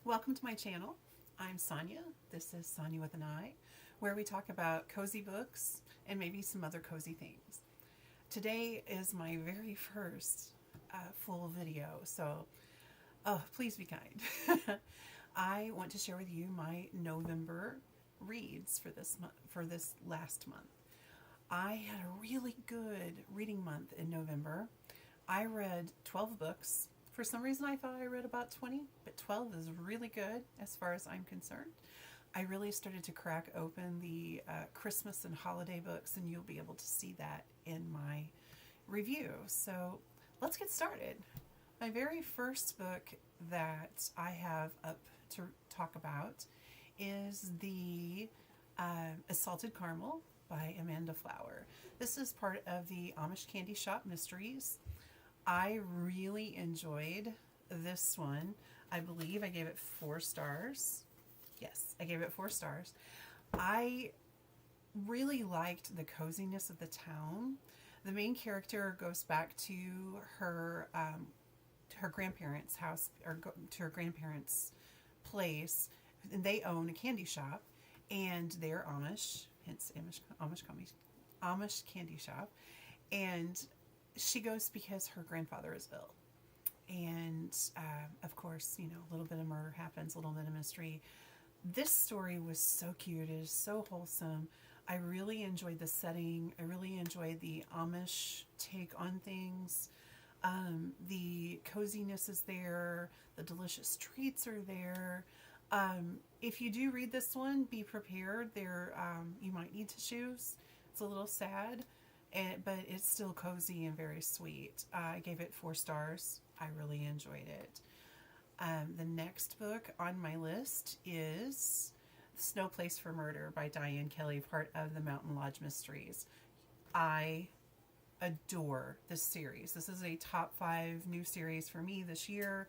Welcome to my channel. I'm Sonia. This is Sonia with an I, where we talk about cozy books and maybe some other cozy things. Today is my very first full video, so please be kind. I want to share with you my November reads for this month, for this last month. I had a really good reading month in November. I read 12 books. For some reason, I thought I read about 20, but 12 is really good as far as I'm concerned. I really started to crack open the Christmas and holiday books, and you'll be able to see that in my review. So let's get started. My very first book that I have up to talk about is the Assaulted Caramel by Amanda Flower. This is part of the Amish Candy Shop Mysteries. I really enjoyed this one. I believe I gave it 4 stars. Yes, I gave it 4 stars. I really liked the coziness of the town. The main character goes back to her grandparents' house, or to her grandparents' place, and they own a candy shop, and they're Amish, hence Amish candy shop, and she goes because her grandfather is ill. And of course, you know, a little bit of murder happens, a little bit of mystery. This story was so cute. It is so wholesome. I really enjoyed the setting. I really enjoyed the Amish take on things. The coziness is there. The delicious treats are there. If you do read this one, be prepared. You might need tissues. It's a little sad. But it's still cozy and very sweet. I gave it 4 stars. I really enjoyed it. The next book on my list is Snow Place for Murder by Diane Kelly, part of the Mountain Lodge Mysteries. I adore this series. This is a top 5 new series for me this year.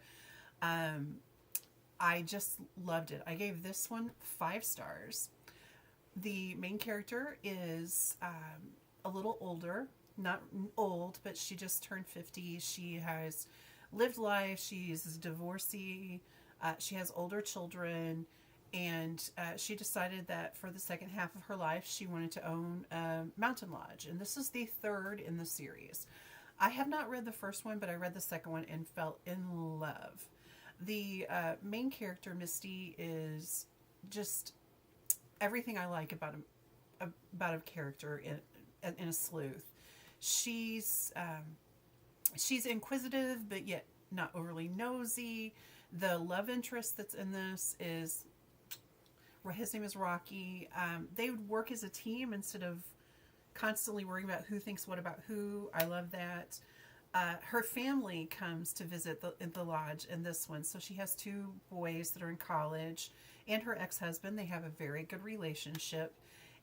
I just loved it. I gave this one 5 stars. The main character is a little older, not old, but she just turned 50. She has lived life. She's a divorcee. She has older children, and she decided that for the second half of her life, she wanted to own a mountain lodge. And this is the 3rd in the series. I have not read the first one, but I read the second one and fell in love. The main character, Misty, is just everything I like about a character in a sleuth. She's inquisitive, but yet not overly nosy. The love interest that's in this is, his name is Rocky. They would work as a team instead of constantly worrying about who thinks what about who. I love that. Her family comes to visit the lodge in this one. So she has 2 boys that are in college, and her ex-husband. They have a very good relationship.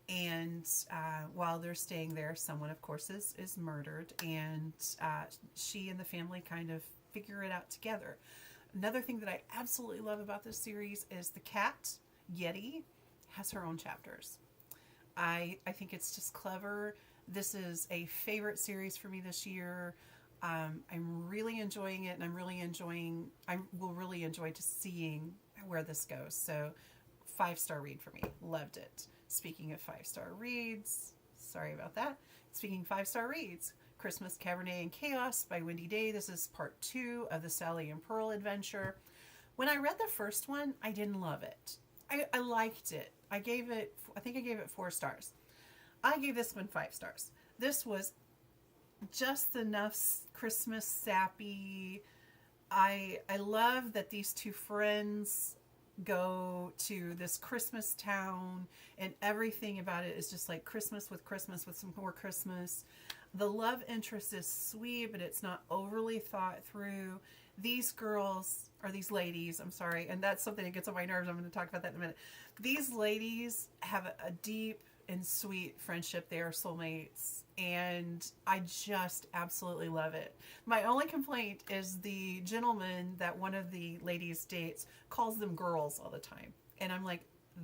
And while they're staying there, someone, of course, is murdered, and she and the family kind of figure it out together. Another thing that I absolutely love about this series is the cat, Yeti, has her own chapters. I think it's just clever. This is a favorite series for me this year. I'm really enjoying it, and I will really enjoy just seeing where this goes. So 5-star read for me. Loved it. Speaking of 5-star reads, sorry about that. Speaking 5-star reads, Christmas Cabernet and Chaos by Wendy Day. This is part 2 of the Sally and Pearl adventure. When I read the first one, I didn't love it. I liked it. I think I gave it 4 stars. I gave this one 5 stars. This was just enough Christmas sappy. I love that these 2 friends go to this Christmas town, and everything about it is just like Christmas with some more Christmas. The love interest is sweet, but it's not overly thought through. These girls, or these ladies, I'm sorry, and that's something that gets on my nerves. I'm going to talk about that in a minute. These ladies have a deep and sweet friendship. They are soulmates, and I just absolutely love it. My only complaint is the gentleman that one of the ladies dates calls them girls all the time, and I'm like,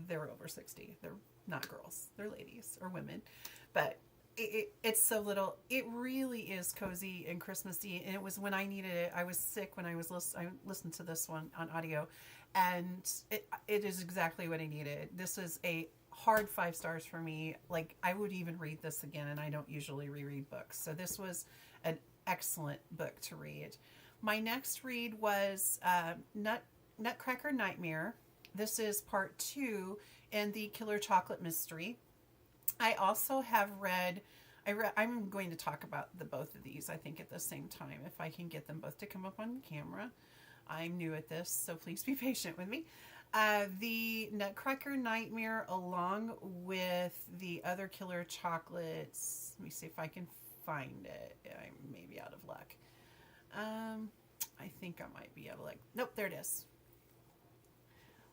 they're over 60. They're not girls. They're ladies or women. But it's so little. It really is cozy and Christmassy, and it was when I needed it. I was sick when I listened to this one on audio, and it is exactly what I needed. This is a hard 5 stars for me. Like, I would even read this again, and I don't usually reread books, so this was an excellent book to read. My next read was Nutcracker Nightmare. This is part 2 in the Killer Chocolate Mystery. I also have read, I'm going to talk about the both of these, I think, at the same time, if I can get them both to come up on camera. I'm new at this, so please be patient with me. The Nutcracker Nightmare, along with the other Killer Chocolates. Let me see if I can find it. I may be out of luck. I think I might be able to, nope, there it is.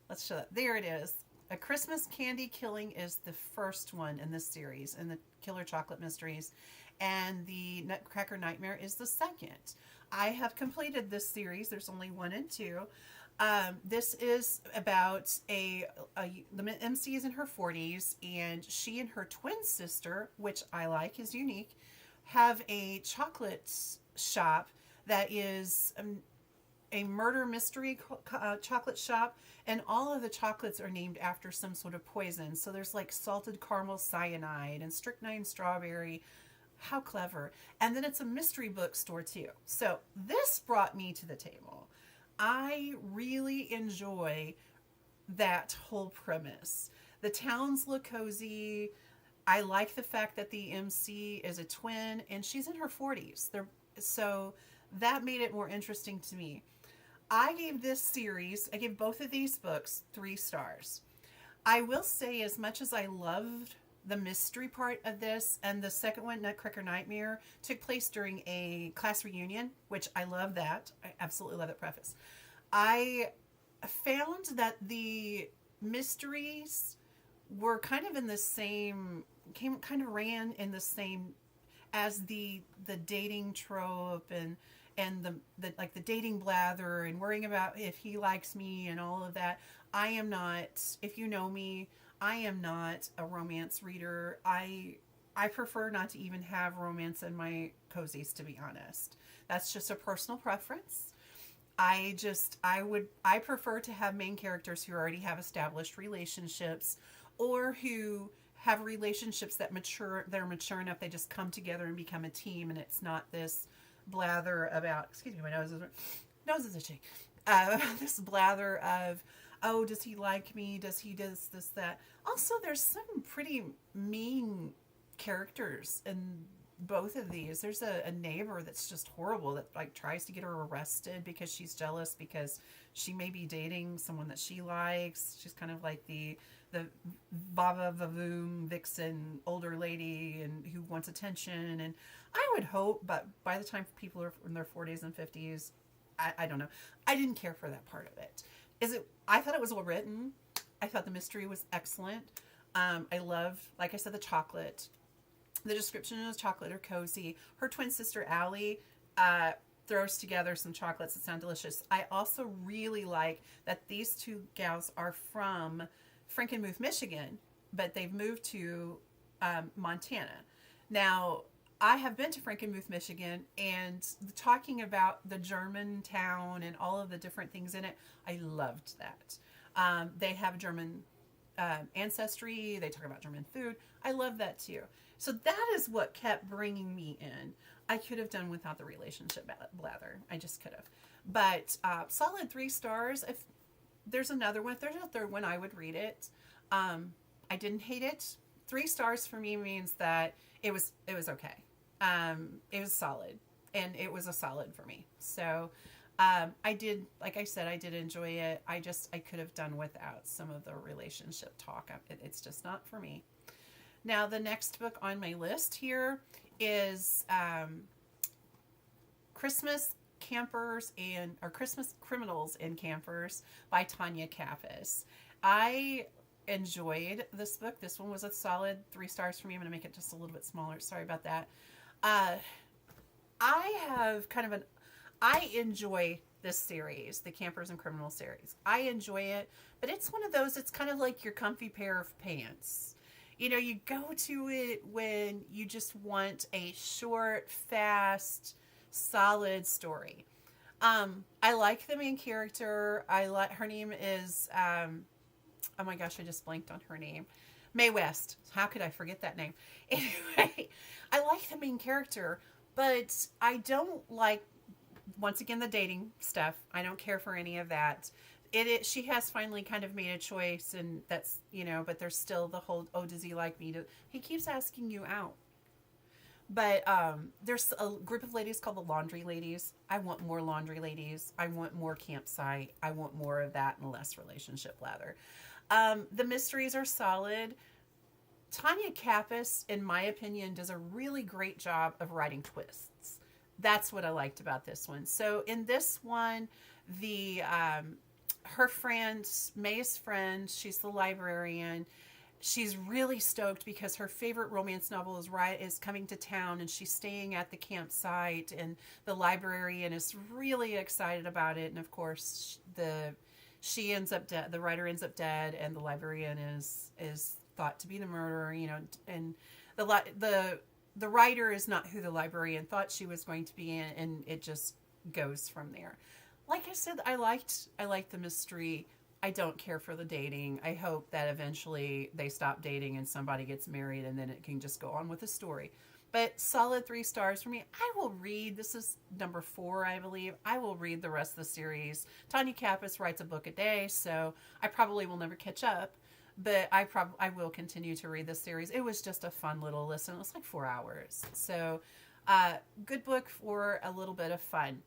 Let's show that. There it is. A Christmas Candy Killing is the first one in this series, in the Killer Chocolate Mysteries, and the Nutcracker Nightmare is the second. I have completed this series. There's only 1 and 2. This is about the MC is in her 40s, and she and her twin sister, which I like, is unique, have a chocolate shop that is a murder mystery chocolate shop, and all of the chocolates are named after some sort of poison. So there's like salted caramel cyanide and strychnine strawberry. How clever. And then it's a mystery bookstore too. So this brought me to the table. I really enjoy that whole premise. The towns look cozy. I like the fact that the MC is a twin and she's in her 40s. So that made it more interesting to me. I gave both of these books 3 stars. I will say, as much as I loved the mystery part of this, and the second one, Nutcracker Nightmare, took place during a class reunion, which I love that. I absolutely love that preface. I found that the mysteries were kind of in the same, ran in the same as the dating trope and the like the dating blather and worrying about if he likes me and all of that. I am not, if you know me, I am not a romance reader. I prefer not to even have romance in my cozies, to be honest. That's just a personal preference. I prefer to have main characters who already have established relationships, or who have relationships that they're mature enough, they just come together and become a team, and it's not this blather about, excuse me, my nose is itchy. This blather of, oh, does he like me? Does he does this, that? Also, there's some pretty mean characters in both of these. There's a neighbor that's just horrible, that like tries to get her arrested because she's jealous because she may be dating someone that she likes. She's kind of like the Baba Vavoom vixen older lady and who wants attention. And I would hope, but by the time people are in their 40s and 50s, I don't know. I didn't care for that part of it. I thought it was well written. I thought the mystery was excellent. I loved, like I said, the chocolate. The description of the chocolate are cozy. Her twin sister, Allie, throws together some chocolates that sound delicious. I also really like that these 2 gals are from Frankenmuth, Michigan, but they've moved to Montana. Now, I have been to Frankenmuth, Michigan, and talking about the German town and all of the different things in it, I loved that. They have German ancestry. They talk about German food. I love that too. So that is what kept bringing me in. I could have done without the relationship blather. I just could have. But solid 3 stars. If there's another one, if there's a third one, I would read it. I didn't hate it. 3 stars for me means that it was okay. It was solid, and it was a solid for me. So I did, like I said, I did enjoy it. I could have done without some of the relationship talk. It's just not for me. Now, the next book on my list here is Christmas Criminals and Campers by Tanya Kappes. I enjoyed this book. This one was a solid 3 stars for me. I'm going to make it just a little bit smaller. Sorry about that. I enjoy this series, the Campers and Criminals series. I enjoy it, but it's one of those, it's kind of like your comfy pair of pants. You know, you go to it when you just want a short, fast, solid story. I like the main character. I like her name is oh my gosh, I just blanked on her name. Mae West. How could I forget that name? Anyway, I like the main character, but I don't like, once again, the dating stuff. I don't care for any of that. She has finally kind of made a choice, and that's, but there's still the whole, oh, does he like me? He keeps asking you out. But there's a group of ladies called the Laundry Ladies. I want more Laundry Ladies. I want more campsite. I want more of that and less relationship lather. The mysteries are solid. Tanya Kappas, in my opinion, does a really great job of writing twists. That's what I liked about this one. So in this one, the her friend, May's friend, she's the librarian. She's really stoked because her favorite romance novel is coming to town, and she's staying at the campsite, and the librarian is really excited about it. And of course, she ends up dead. The writer ends up dead, and the librarian is thought to be the murderer. And the writer is not who the librarian thought she was going to be, and it just goes from there. Like I said, I liked the mystery. I don't care for the dating. I hope that eventually they stop dating and somebody gets married, and then it can just go on with the story. But solid 3 stars for me. I will read. This is number 4, I believe. I will read the rest of the series. Tanya Kappas writes a book a day, so I probably will never catch up. But I will continue to read this series. It was just a fun little listen. It was like 4 hours. So good book for a little bit of fun.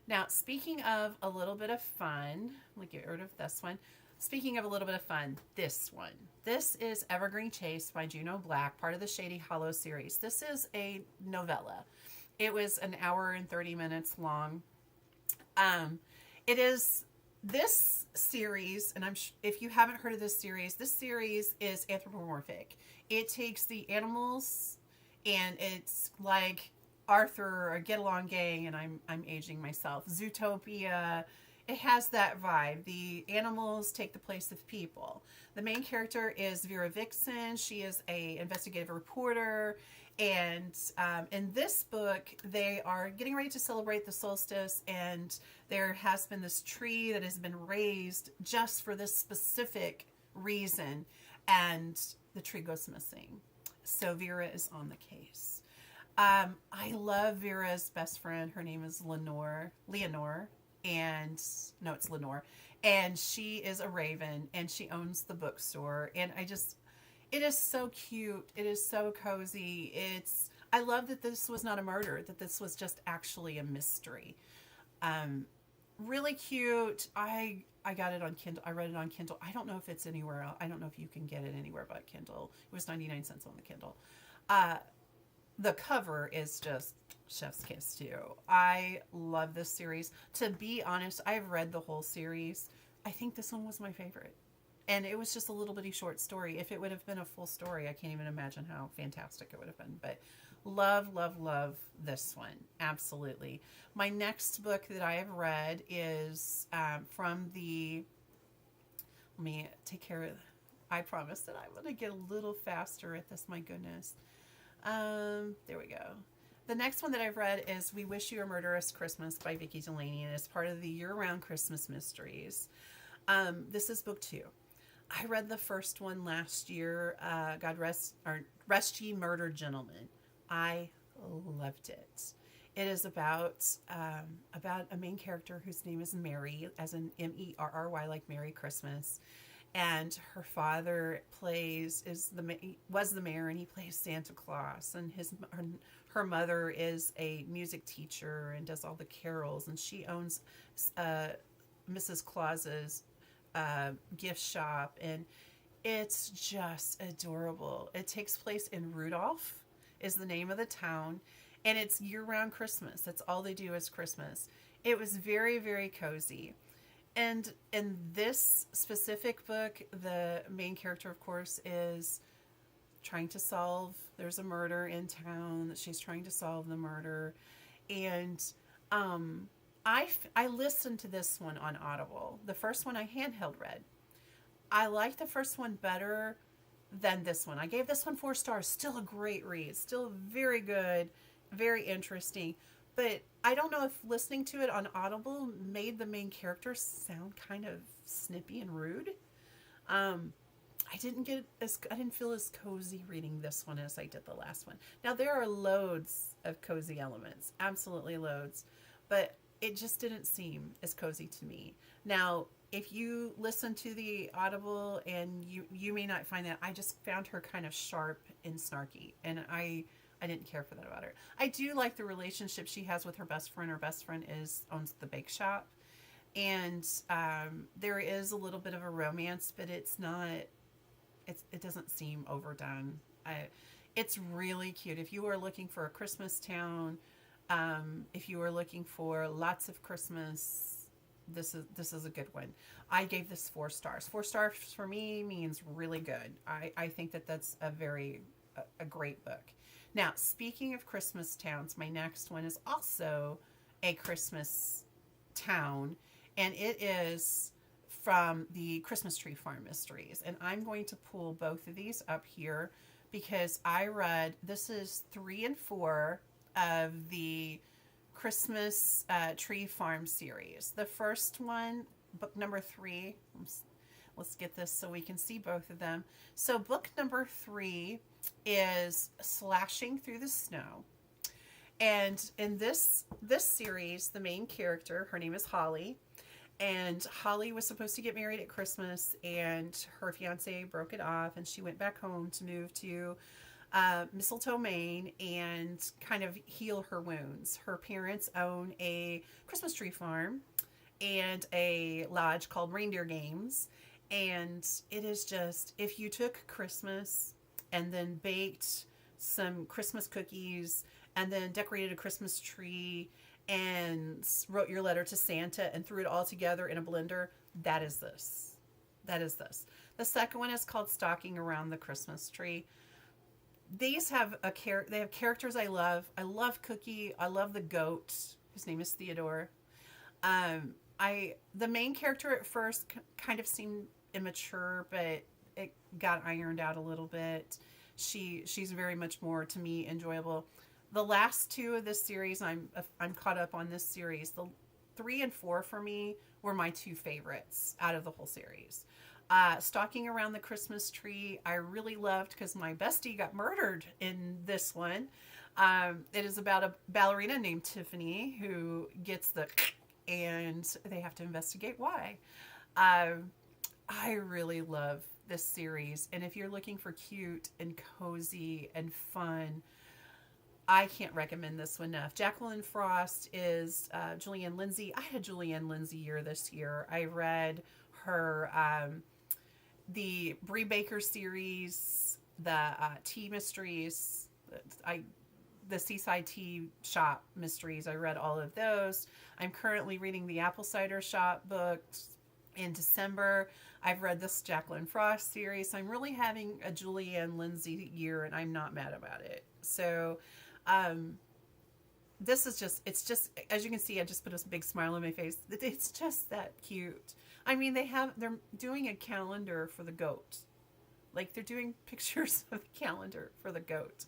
Now, speaking of a little bit of fun, let me get rid of this one. Speaking of a little bit of fun, this one. This is Evergreen Chase by Juno Black, part of the Shady Hollow series. This is a novella. It was an hour and 30 minutes long. It is this series, and if you haven't heard of this series is anthropomorphic. It takes the animals, and it's like Arthur or Get Along Gang, and I'm aging myself. Zootopia. It has that vibe. The animals take the place of people. The main character is Vera Vixen. She is a investigative reporter, and in this book, they are getting ready to celebrate the solstice, and there has been this tree that has been raised just for this specific reason, and the tree goes missing. So Vera is on the case. I love Vera's best friend. Her name is Leonore, and no, it's Lenore, and she is a raven, and she owns the bookstore, and it is so cute. It is so cozy. I love that this was not a murder, that this was just actually a mystery. Really cute. I got it on Kindle. I read it on Kindle. I don't know if it's anywhere else. I don't know if you can get it anywhere but Kindle. It was 99 cents on the Kindle. The cover is just chef's kiss too. I love this series. To be honest, I've read the whole series. I think this one was my favorite. And it was just a little bitty short story. If it would have been a full story, I can't even imagine how fantastic it would have been. But love, love, love this one. Absolutely. My next book that I have read is from the... Let me take care of... I promise that I'm going to get a little faster at this. My goodness. There we go. The next one that I've read is We Wish You a Murderous Christmas by Vicki Delaney, and it's part of the year-round Christmas mysteries. This is book 2. I read the first one last year, God Rest Ye Murdered Gentlemen. I loved it. It is about a main character whose name is Mary, as in Merry, like Merry Christmas. And her father was the mayor, and he plays Santa Claus. And her mother is a music teacher and does all the carols. And she owns Mrs. Claus's gift shop, and it's just adorable. It takes place in Rudolph, is the name of the town, and it's year-round Christmas. That's all they do is Christmas. It was very, very cozy. And in this specific book, the main character, of course, is trying to there's a murder in town. She's trying to solve the murder. And I listened to this one on Audible. The first one I handheld read. I liked the first one better than this one. I gave this one 4 stars. Still a great read. Still very good, very interesting. But I don't know if listening to it on Audible made the main character sound kind of snippy and rude. I didn't feel as cozy reading this one as I did the last one. Now there are loads of cozy elements, absolutely loads, but it just didn't seem as cozy to me. Now, if you listen to the Audible, and you may not find that, I just found her kind of sharp and snarky, and I didn't care for that about her. I do like the relationship she has with her best friend. Her best friend owns the bake shop, and there is a little bit of a romance, but it's not. It doesn't seem overdone. It's really cute. If you are looking for a Christmas town, if you are looking for lots of Christmas, this is a good one. I gave this 4 stars. 4 stars for me means really good. I think that's a great book. Now, speaking of Christmas towns, my next one is also a Christmas town, and it is from the Christmas Tree Farm Mysteries. And I'm going to pull both of these up here because I read, this is 3 and 4 of the Christmas Tree Farm series. The first one, book number 3, let's get this so we can see both of them. So book number 3 is Slashing Through the Snow. And in this series, the main character, her name is Holly. And Holly was supposed to get married at Christmas, and her fiance broke it off, and she went back home to move to Mistletoe, Maine, and kind of heal her wounds. Her parents own a Christmas tree farm and a lodge called Reindeer Games. And it is just, if you took Christmas and then baked some Christmas cookies and then decorated a Christmas tree and wrote your letter to Santa and threw it all together in a blender, that is this. That is this. The second one is called Stalking Around the Christmas Tree. These have they have characters I love. I love Cookie. I love the goat. His name is Theodore. The main character at first kind of seemed immature, but it got ironed out a little bit. She's very much more, to me, enjoyable. The last 2 of this series, I'm caught up on this series. The 3 and 4 for me were my 2 favorites out of the whole series. Stalking Around the Christmas Tree, I really loved because my bestie got murdered in this one. It is about a ballerina named Tiffany who gets and they have to investigate why. I really love this series, and if you're looking for cute and cozy and fun, I can't recommend this one enough. Jacqueline Frost is Julianne Lindsay. I had a Julianne Lindsay year this year. I read her, the Brie Baker series, the tea mysteries, the Seaside Tea Shop mysteries. I read all of those. I'm currently reading the Apple Cider Shop books in December. I've read this Jacqueline Frost series. So I'm really having a Julianne Lindsay year, and I'm not mad about it. So this is it's just, as you can see, I just put a big smile on my face. It's just that cute. I mean, they're doing a calendar for the goat. Like, they're doing pictures of the calendar for the goat.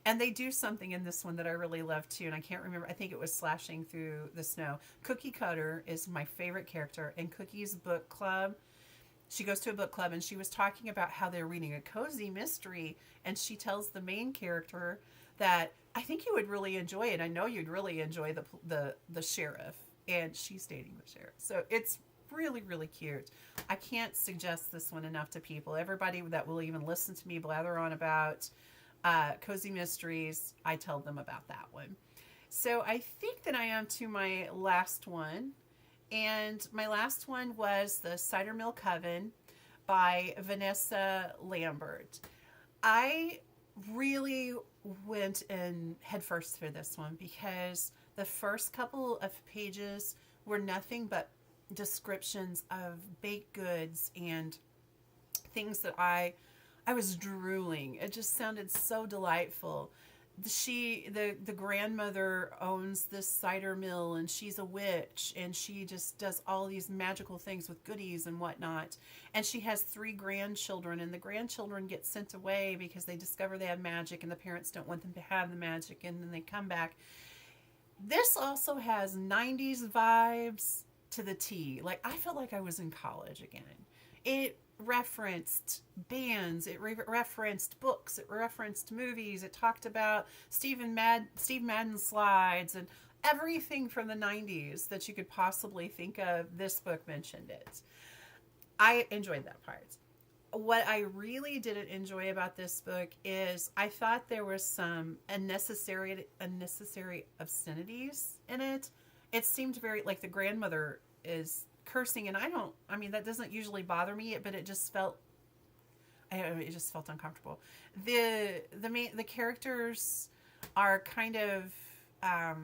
And they do something in this one that I really love too, and I can't remember. I think it was Slashing Through the Snow. Cookie Cutter is my favorite character. In Cookie's book club, she goes to a book club, and she was talking about how they're reading a cozy mystery, and she tells the main character that, I think you would really enjoy it. I know you'd really enjoy the sheriff, and she's dating the sheriff. So it's really, really cute. I can't suggest this one enough to people. Everybody that will even listen to me blather on about cozy mysteries, I tell them about that one. So I think that I am to my last one. And my last one was the Cider Mill Coven by Vanessa Lambert. I really went in headfirst for this one because the first couple of pages were nothing but descriptions of baked goods and things that I was drooling. It just sounded so delightful. the grandmother owns this cider mill, and she's a witch, and she just does all these magical things with goodies and whatnot. And she has 3 grandchildren, and the grandchildren get sent away because they discover they have magic, and the parents don't want them to have the magic, and then they come back. This also has 90s vibes to the T. Like, I felt like I was in college again. It referenced bands, it referenced books, it referenced movies, it talked about Steve Madden slides, and everything from the 90s that you could possibly think of. This book mentioned it. I enjoyed that part. What I really didn't enjoy about this book is I thought there was some unnecessary obscenities in it. It seemed very, like, the grandmother is cursing, and I mean, that doesn't usually bother me, but it just felt uncomfortable. The characters are kind of, I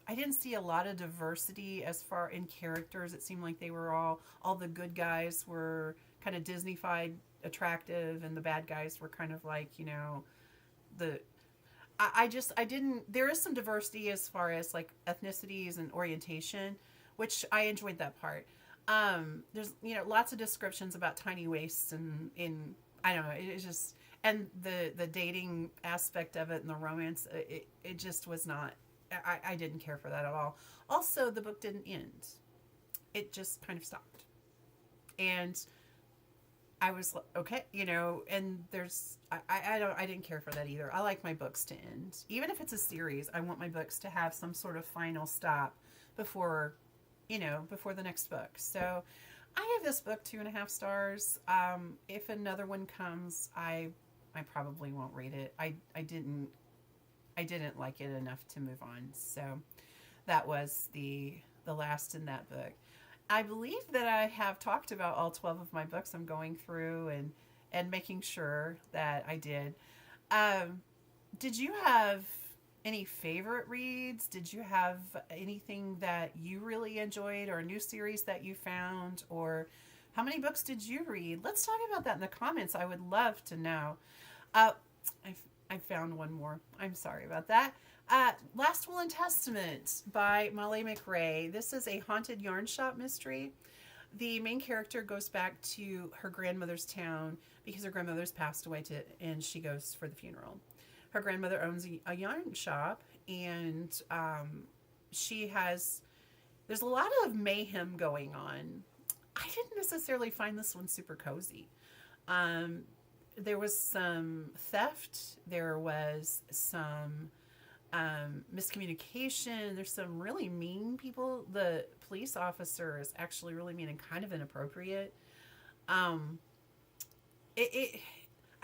didn't see a lot of diversity as far in characters. It seemed like they were all the good guys were kind of Disney-fied attractive, and the bad guys were kind of like, you know, there is some diversity as far as like ethnicities and orientation, which I enjoyed that part. There's, you know, lots of descriptions about tiny waists and I don't know, it's just, and the dating aspect of it and the romance, it just was not, I didn't care for that at all. Also, the book didn't end. It just kind of stopped. And I was like, okay, you know, and I didn't care for that either. I like my books to end. Even if it's a series, I want my books to have some sort of final stop before the next book. So I give this book 2.5 stars. If another one comes, I probably won't read it. I didn't like it enough to move on. So that was the last in that book. I believe that I have talked about all 12 of my books I'm going through and making sure that I did. Did you have any favorite reads? Did you have anything that you really enjoyed, or a new series that you found, or how many books did you read? Let's talk about that in the comments. I would love to know. I found one more. I'm sorry about that. Last Will and Testament by Molly McRae. This is a haunted yarn shop mystery. The main character goes back to her grandmother's town because her grandmother's passed away, and she goes for the funeral. Her grandmother owns a yarn shop, and there's a lot of mayhem going on. I didn't necessarily find this one super cozy. There was some theft. There was some miscommunication. There's some really mean people. The police officer is actually really mean and kind of inappropriate. I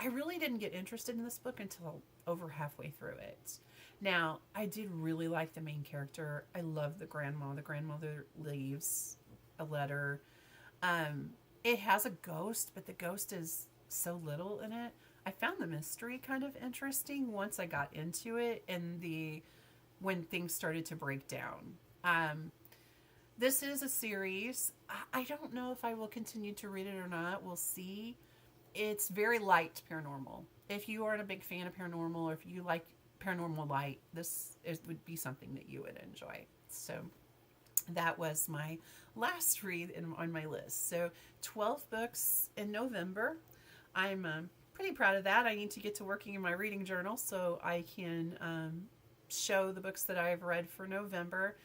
really didn't get interested in this book until over halfway through it. Now, I did really like the main character. I love the grandma. The grandmother leaves a letter. It has a ghost, but the ghost is so little in it. I found the mystery kind of interesting once I got into it, and when things started to break down. This is a series. I don't know if I will continue to read it or not. We'll see. It's very light paranormal. If you aren't a big fan of paranormal, or if you like paranormal light, would be something that you would enjoy. So that was my last read on my list. So 12 books in November. I'm pretty proud of that. I need to get to working in my reading journal so I can show the books that I've read for November.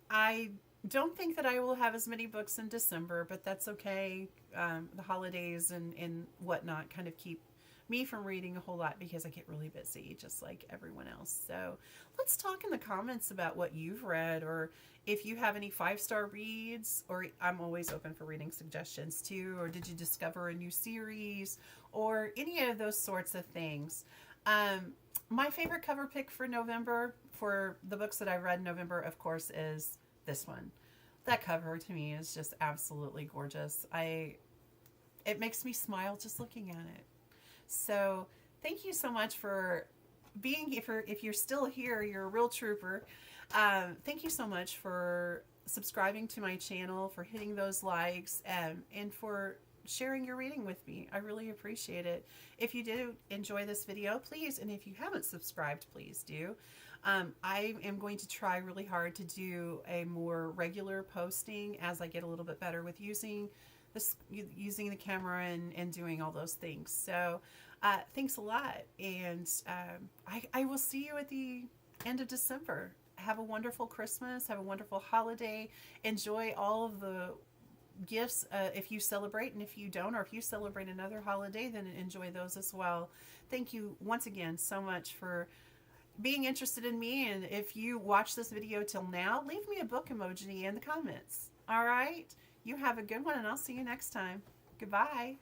I don't think that I will have as many books in December, but that's okay. The holidays and whatnot kind of keep me from reading a whole lot because I get really busy just like everyone else. So let's talk in the comments about what you've read, or if you have any 5-star reads, or I'm always open for reading suggestions too, or did you discover a new series, or any of those sorts of things. My favorite cover pick for November, for the books that I read in November, of course, is this one. That cover to me is just absolutely gorgeous. It makes me smile just looking at it. So thank you so much for being here. If you're still here, you're a real trooper. Thank you so much for subscribing to my channel, for hitting those likes, and for sharing your reading with me. I really appreciate it. If you did enjoy this video, please, and if you haven't subscribed, please do. I am going to try really hard to do a more regular posting as I get a little bit better with using the camera and doing all those things. So thanks a lot, and I will see you at the end of December. Have a wonderful Christmas. Have a wonderful holiday. Enjoy all of the gifts if you celebrate, and if you don't, or if you celebrate another holiday, then enjoy those as well. Thank you once again so much for being interested in me, and if you watch this video till now, leave me a book emoji in the comments. All right, you have a good one, and I'll see you next time. Goodbye.